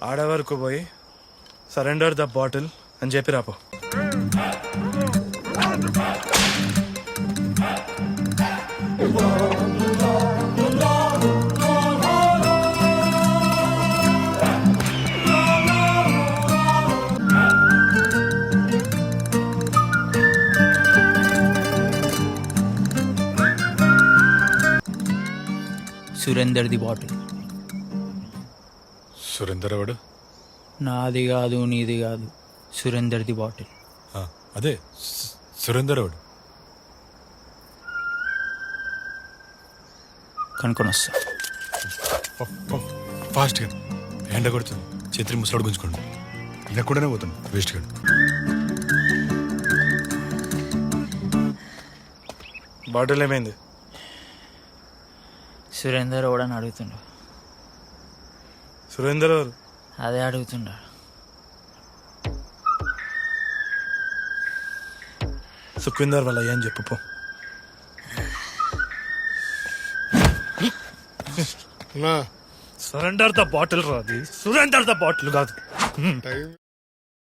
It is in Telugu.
ఆడవరకు పోయి సరెండర్ ద బాటిల్ అని చెప్పి రాపో. Surender the bottle. సురేందర్ ఎవడు? నాది కాదు నీది కాదు, సురేందర్ ది బాటిల్. అదే సురేందర్ ఎవడు? కనుక్కొని వస్తా. ఫాస్ట్గా ఎండ కొడుతుంది, చేతిని ముసలాడు గుంజుకోండి. ఇలా కూడానే పోతాను వేస్ట్ గా. బాటిల్ ఏమైంది? సురేందర్ ఎవడని అడుగుతుండు. సురేందర్ ఎవరు? అదే అడుగుతుండ. సుఖ్విందర్ వల్ల ఏం చెప్పు పో. సరెండర్ ద బాటిల్ రాది, సురేందర్ ద బాటిల్ కాదు.